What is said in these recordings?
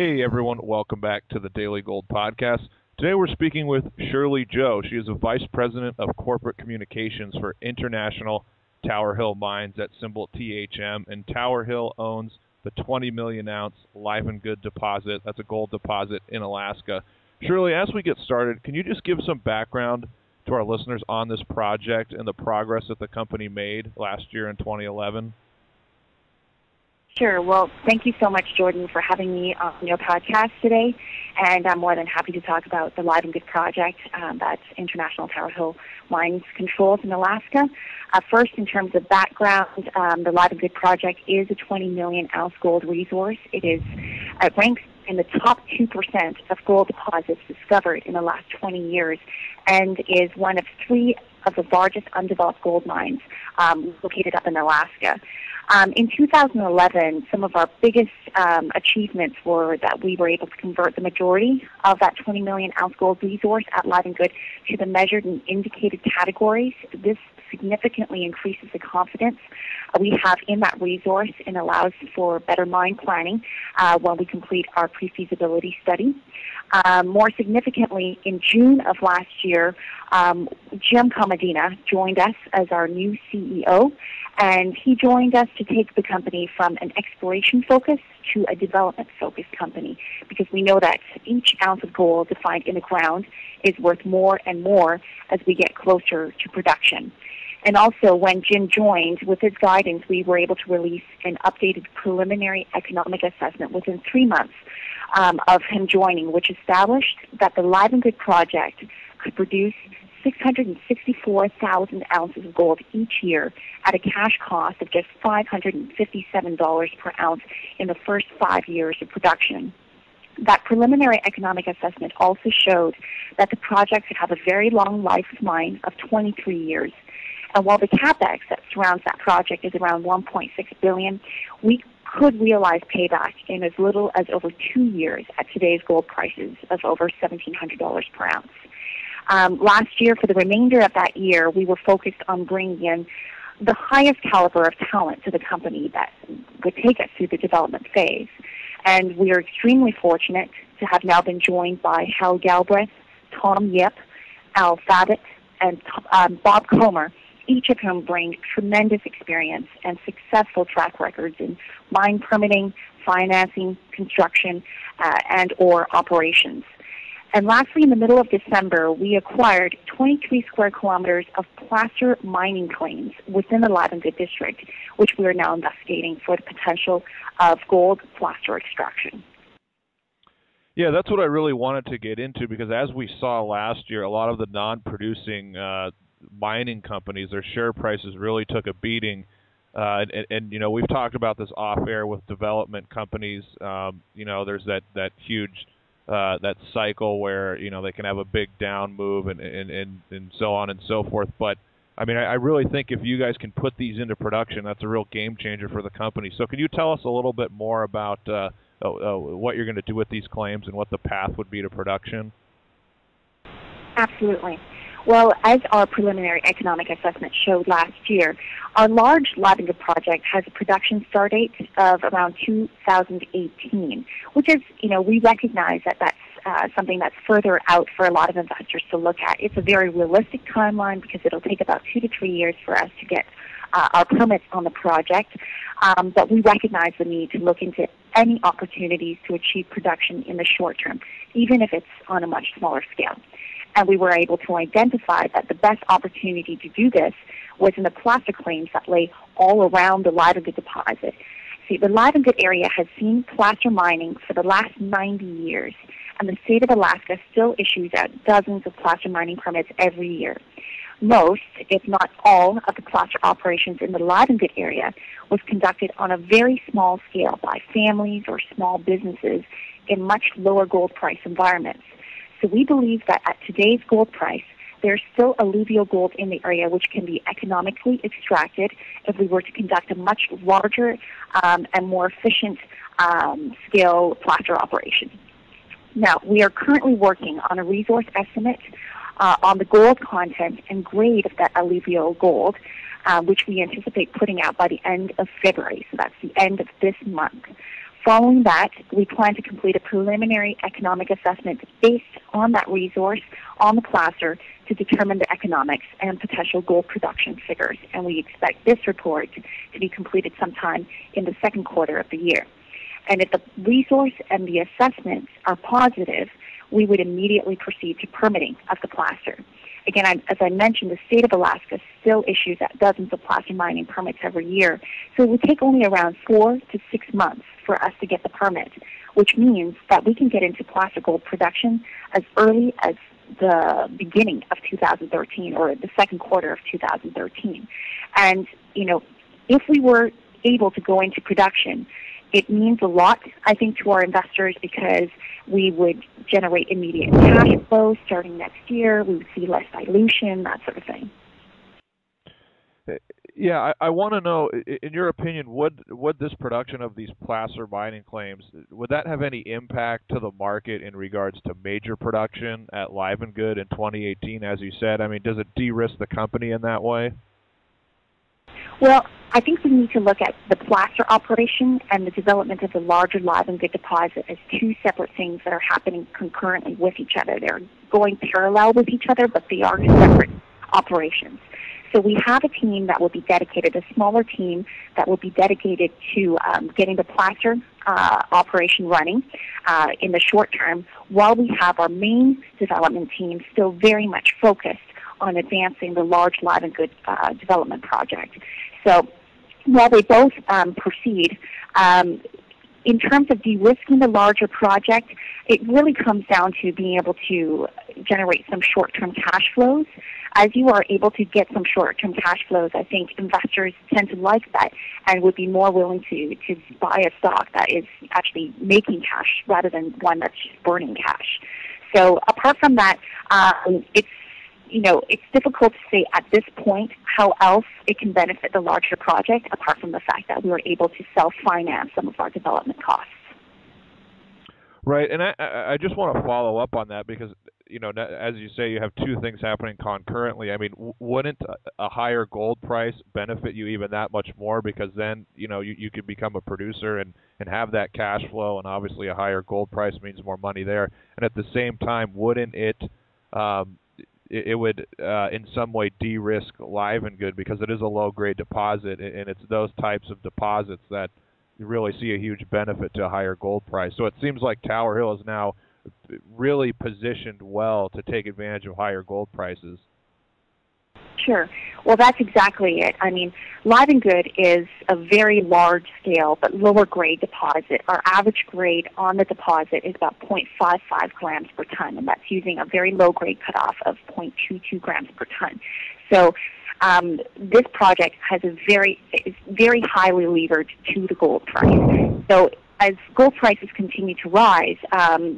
Hey everyone, welcome back to the Daily Gold Podcast. Today we're speaking with Shirley Zhou. She is a Vice President of Corporate Communications for International Tower Hill Mines at symbol THM, and Tower Hill owns the 20 million ounce Live and Good deposit. That's a gold deposit in Alaska. Shirley, as we get started, can you just give some background to our listeners on this project and the progress that the company made last year in 2011? Sure. Well, thank you so much, Jordan, for having me on your podcast today. And I'm more than happy to talk about the Live and Good project that International Tower Hill Mines controls in Alaska. First, in terms of background, the Live and Good project is a 20 million ounce gold resource. It ranks in the top 2% of gold deposits discovered in the last 20 years and is one of three of the largest undeveloped gold mines located up in Alaska. In 2011, some of our biggest achievements were that we were able to convert the majority of that 20 million ounce gold resource at Live and Good to the measured and indicated categories. This significantly increases the confidence we have in that resource and allows for better mine planning when we complete our pre-feasibility study. More significantly, in June of last year, Jim Comadina joined us as our new CEO, and he joined us to take the company from an exploration focus to a development focused company, because we know that each ounce of gold defined in the ground is worth more and more as we get closer to production. And also, when Jim joined, with his guidance, we were able to release an updated preliminary economic assessment within 3 months of him joining, which established that the Live and Good project could produce 664,000 ounces of gold each year at a cash cost of just $557 per ounce in the first 5 years of production. That preliminary economic assessment also showed that the project could have a very long life of mine of 23 years. And while the capex that surrounds that project is around $1.6 billion, we could realize payback in as little as over 2 years at today's gold prices of over $1,700 per ounce. Last year, for the remainder of that year, we were focused on bringing in the highest caliber of talent to the company that would take us through the development phase. And we are extremely fortunate to have now been joined by Hal Galbraith, Tom Yip, Al Thabit, and Bob Comer, each of whom bring tremendous experience and successful track records in mine permitting, financing, construction, and or operations. And lastly, in the middle of December, we acquired 23 square kilometers of placer mining claims within the Live and Good district, which we are now investigating for the potential of gold placer extraction. Yeah, that's what I really wanted to get into, because as we saw last year, a lot of the non-producing mining companies, their share prices really took a beating. And you know, we've talked about this off-air with development companies. You know, there's that huge that cycle where, you know, they can have a big down move and so on and so forth. But I mean, I really think if you guys can put these into production, that's a real game changer for the company. So can you tell us a little bit more about what you're going to do with these claims and what the path would be to production? Absolutely. Well, as our preliminary economic assessment showed last year, our large Live and Good project has a production start date of around 2018, which is, you know, we recognize that that's something that's further out for a lot of investors to look at. It's a very realistic timeline because it'll take about 2 to 3 years for us to get our permits on the project, but we recognize the need to look into any opportunities to achieve production in the short term, even if it's on a much smaller scale. And we were able to identify that the best opportunity to do this was in the placer claims that lay all around the Live and Good deposit. See, the Live and Good area has seen placer mining for the last 90 years, and the state of Alaska still issues out dozens of placer mining permits every year. Most, if not all, of the placer operations in the Live and Good area was conducted on a very small scale by families or small businesses in much lower gold price environments. So we believe that at today's gold price, there's still alluvial gold in the area which can be economically extracted if we were to conduct a much larger and more efficient scale placer operation. Now, we are currently working on a resource estimate on the gold content and grade of that alluvial gold, which we anticipate putting out by the end of February. So that's the end of this month. Following that, we plan to complete a preliminary economic assessment based on that resource on the placer to determine the economics and potential gold production figures. And we expect this report to be completed sometime in the second quarter of the year. And if the resource and the assessments are positive, we would immediately proceed to permitting of the placer. Again, as I mentioned, the state of Alaska still issues dozens of placer mining permits every year, so it would take only around 4 to 6 months for us to get the permit, which means that we can get into placer gold production as early as the beginning of 2013 or the second quarter of 2013. And, if we were able to go into production, it means a lot, I think, to our investors because we would generate immediate cash flow starting next year. We would see less dilution, that sort of thing. Yeah, I want to know, in your opinion, would this production of these placer mining claims, would that have any impact to the market in regards to major production at Live and Good in 2018, as you said? I mean, does it de-risk the company in that way? Well, I think we need to look at the placer operation and the development of the larger Live and Good deposit as two separate things that are happening concurrently with each other. They're going parallel with each other, but they are separate operations. So we have a team that will be dedicated, a smaller team that will be dedicated to getting the placer operation running in the short term, while we have our main development team still very much focused on advancing the large Live and Good development project. So while they both proceed, in terms of de-risking the larger project, it really comes down to being able to generate some short-term cash flows. As you are able to get some short-term cash flows, I think investors tend to like that and would be more willing to buy a stock that is actually making cash rather than one that's just burning cash. So apart from that, it's difficult to say at this point how else it can benefit the larger project, apart from the fact that we were able to self-finance some of our development costs. Right, and I just want to follow up on that because, as you say, you have two things happening concurrently. I mean, wouldn't a higher gold price benefit you even that much more? Because then, you could become a producer and have that cash flow, and obviously a higher gold price means more money there. And at the same time, wouldn't it would in some way de-risk Live and Good because it is a low-grade deposit, and it's those types of deposits that you really see a huge benefit to a higher gold price. So it seems like Tower Hill is now really positioned well to take advantage of higher gold prices. Sure. Well, that's exactly it. I mean, Live and Good is a very large scale but lower grade deposit. Our average grade on the deposit is about 0.55 grams per ton, and that's using a very low grade cutoff of 0.22 grams per ton. So this project is very highly levered to the gold price. So as gold prices continue to rise,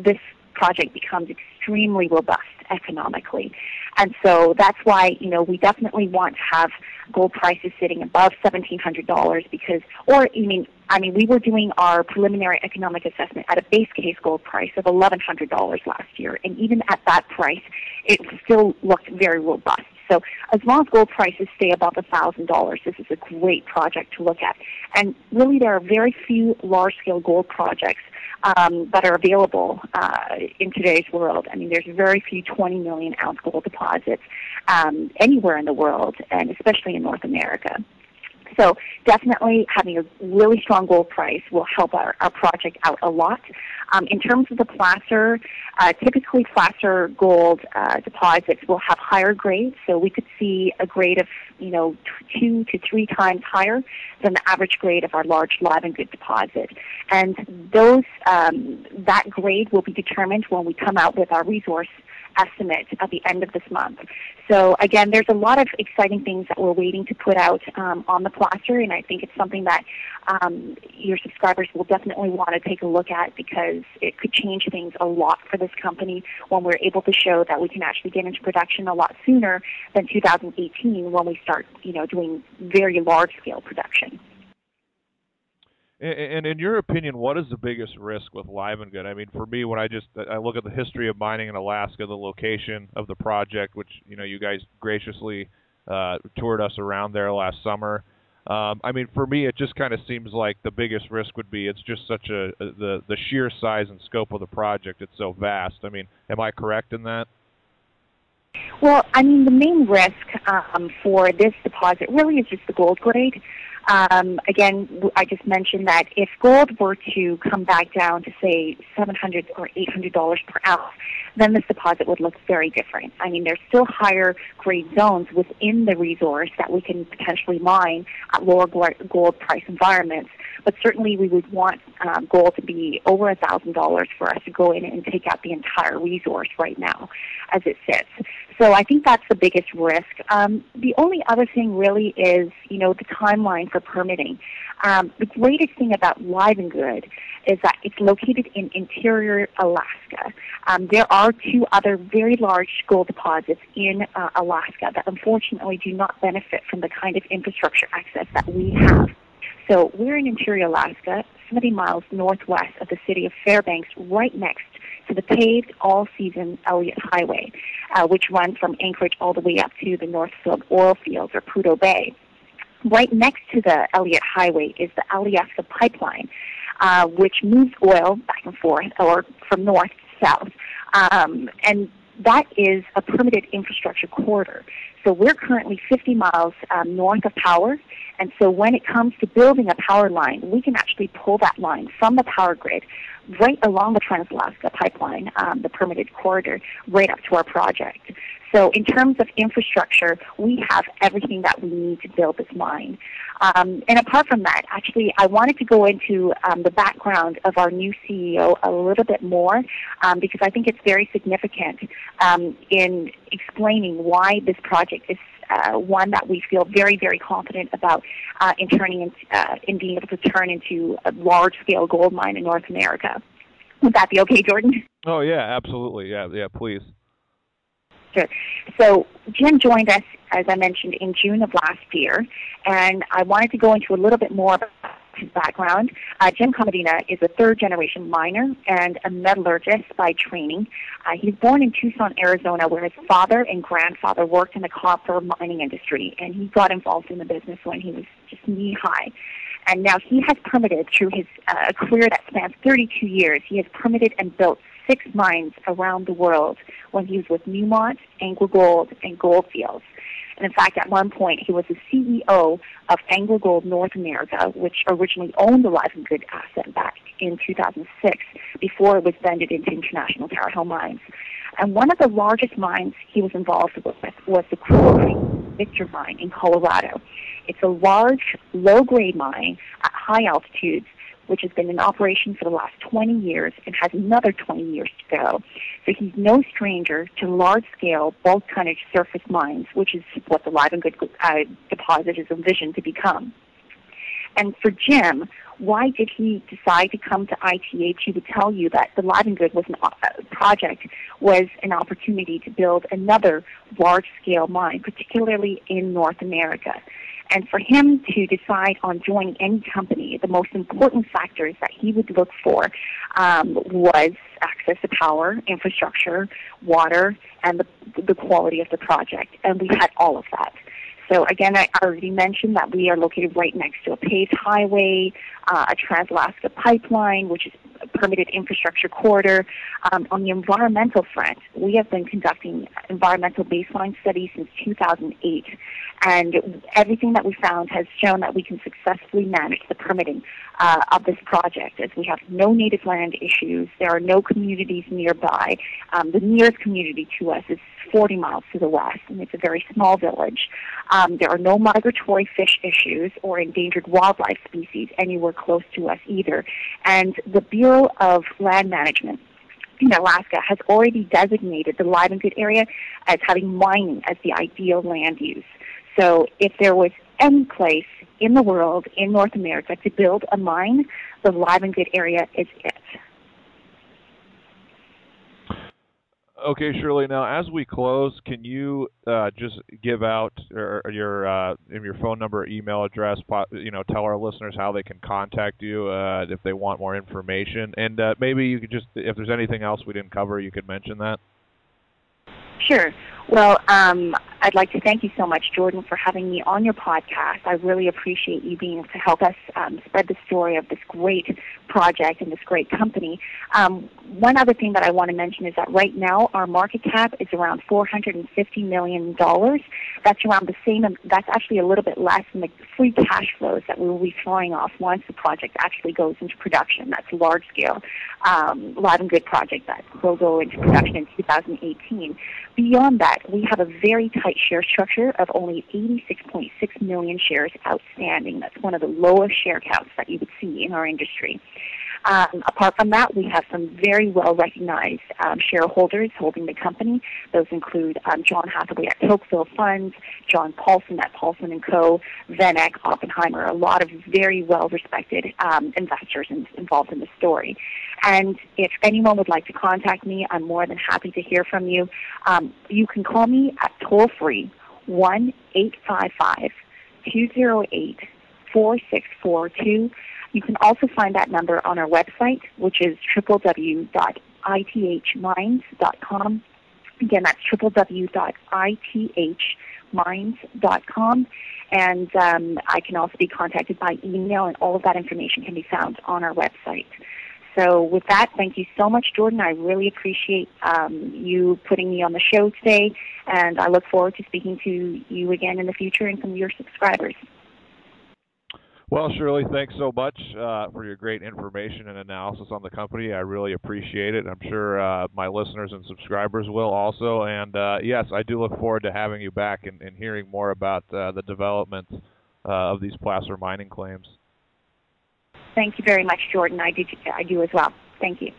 this project becomes extremely robust economically. And so that's why, we definitely want to have gold prices sitting above $1,700 because, we were doing our preliminary economic assessment at a base case gold price of $1,100 last year. And even at that price, it still looked very robust. So as long as gold prices stay above $1,000, this is a great project to look at. And really, there are very few large-scale gold projects that are available in today's world. I mean, there's very few 20 million ounce gold deposits anywhere in the world, and especially in North America. So definitely having a really strong gold price will help our project out a lot. In terms of the placer, typically placer gold deposits will have higher grades, so we could see a grade of 2 to 3 times higher than the average grade of our large Live and Good deposit. And those that grade will be determined when we come out with our resource estimate at the end of this month. So again, there's a lot of exciting things that we're waiting to put out on the placer, and I think it's something that your subscribers will definitely want to take a look at because it could change things a lot for this company when we're able to show that we can actually get into production a lot sooner than 2018 when we start, doing very large-scale production. And in your opinion, what is the biggest risk with Live and Good? I mean, for me, when I look at the history of mining in Alaska, the location of the project, which you guys graciously toured us around there last summer, I mean, for me, it just kind of seems like the biggest risk would be it's just such the sheer size and scope of the project. It's so vast. I mean, am I correct in that? Well, I mean, the main risk for this deposit really is just the gold grade. Again, I just mentioned that if gold were to come back down to, say, $700 or $800 per ounce, then this deposit would look very different. I mean, there's still higher grade zones within the resource that we can potentially mine at lower gold price environments. But certainly we would want gold to be over $1,000 for us to go in and take out the entire resource right now as it sits. So I think that's the biggest risk. The only other thing really is, the timeline for permitting. The greatest thing about Livengood is that it's located in interior Alaska. There are two other very large gold deposits in Alaska that unfortunately do not benefit from the kind of infrastructure access that we have. So we're in interior Alaska, 70 miles northwest of the city of Fairbanks, right next to the paved all-season Elliott Highway, which runs from Anchorage all the way up to the Northfield oil fields or Prudhoe Bay. Right next to the Elliott Highway is the Alyeska Pipeline, which moves oil back and forth or from north to south. And that is a permitted infrastructure corridor. So we're currently 50 miles north of power, and so when it comes to building a power line, we can actually pull that line from the power grid right along the Trans-Alaska Pipeline, the permitted corridor, right up to our project. So in terms of infrastructure, we have everything that we need to build this mine. And apart from that, actually, I wanted to go into the background of our new CEO a little bit more because I think it's very significant in explaining why this project is one that we feel very, very confident about in being able to turn into a large-scale gold mine in North America. Would that be okay, Jordan? Oh, yeah, absolutely. Yeah, please. Sure. So Jim joined us, as I mentioned, in June of last year, and I wanted to go into a little bit more about his background. Jim Comadina is a third-generation miner and a metallurgist by training. He was born in Tucson, Arizona, where his father and grandfather worked in the copper mining industry, and he got involved in the business when he was just knee-high. And now he has permitted through his career that spans 32 years. He has permitted and built 6 mines around the world when he was with Newmont, AngloGold, and Gold Fields. And in fact, at one point, he was the CEO of AngloGold North America, which originally owned the Livengood asset back in 2006 before it was vended into International Tower Hill Mines. And one of the largest mines he was involved with was the Cripple Creek Victor Mine in Colorado. It's a large, low-grade mine at high altitudes, which has been in operation for the last 20 years and has another 20 years to go. So he's no stranger to large-scale, bulk tonnage surface mines, which is what the Livengood deposit is envisioned to become. And for Jim, why did he decide to come to ITH? He would tell you that the Livengood project was an opportunity to build another large-scale mine, particularly in North America. And for him to decide on joining any company, the most important factors that he would look for was access to power, infrastructure, water, and the quality of the project. And we had all of that. So again, I already mentioned that we are located right next to a paved highway, a Trans-Alaska Pipeline, which is a permitted infrastructure corridor. On the environmental front, we have been conducting environmental baseline studies since 2008, and everything that we found has shown that we can successfully manage the permitting of this project, as we have no native land issues. There are no communities nearby. The nearest community to us is 40 miles to the west, and it's a very small village. There are no migratory fish issues or endangered wildlife species anywhere close to us either. And the Bureau of Land Management in Alaska has already designated the Livengood area as having mining as the ideal land use. So if there was any place in the world, in North America, to build a mine, the Livengood area is it. Okay, Shirley. Now, as we close, can you just give out your phone number, email address? Tell our listeners how they can contact you if they want more information, and maybe you could just, if there's anything else we didn't cover, you could mention that. Sure. Well, I'd like to thank you so much, Jordan, for having me on your podcast. I really appreciate you being able to help us spread the story of this great project and this great company. One other thing that I want to mention is that right now our market cap is around $450 million. That's around the same, that's actually a little bit less than the free cash flows that we will be throwing off once the project actually goes into production. That's a large-scale Live and Good project that will go into production in 2018. Beyond that, we have a very tight share structure of only 86.6 million shares outstanding. That's one of the lowest share counts that you would see in our industry. Apart from that, we have some very well-recognized shareholders holding the company. Those include John Hathaway at Tocqueville Funds, John Paulson at Paulson & Co., Vanek, Oppenheimer, a lot of very well-respected investors involved in the story. And if anyone would like to contact me, I'm more than happy to hear from you. You can call me at toll-free 1-855-208-4642. You can also find that number on our website, which is www.ithmines.com. Again, that's www.ithmines.com. And I can also be contacted by email, and all of that information can be found on our website. So with that, thank you so much, Jordan. I really appreciate you putting me on the show today, and I look forward to speaking to you again in the future and some of your subscribers. Well, Shirley, thanks so much for your great information and analysis on the company. I really appreciate it. I'm sure my listeners and subscribers will also. And yes, I do look forward to having you back and hearing more about the development of these placer mining claims. Thank you very much, Jordan. I do as well. Thank you.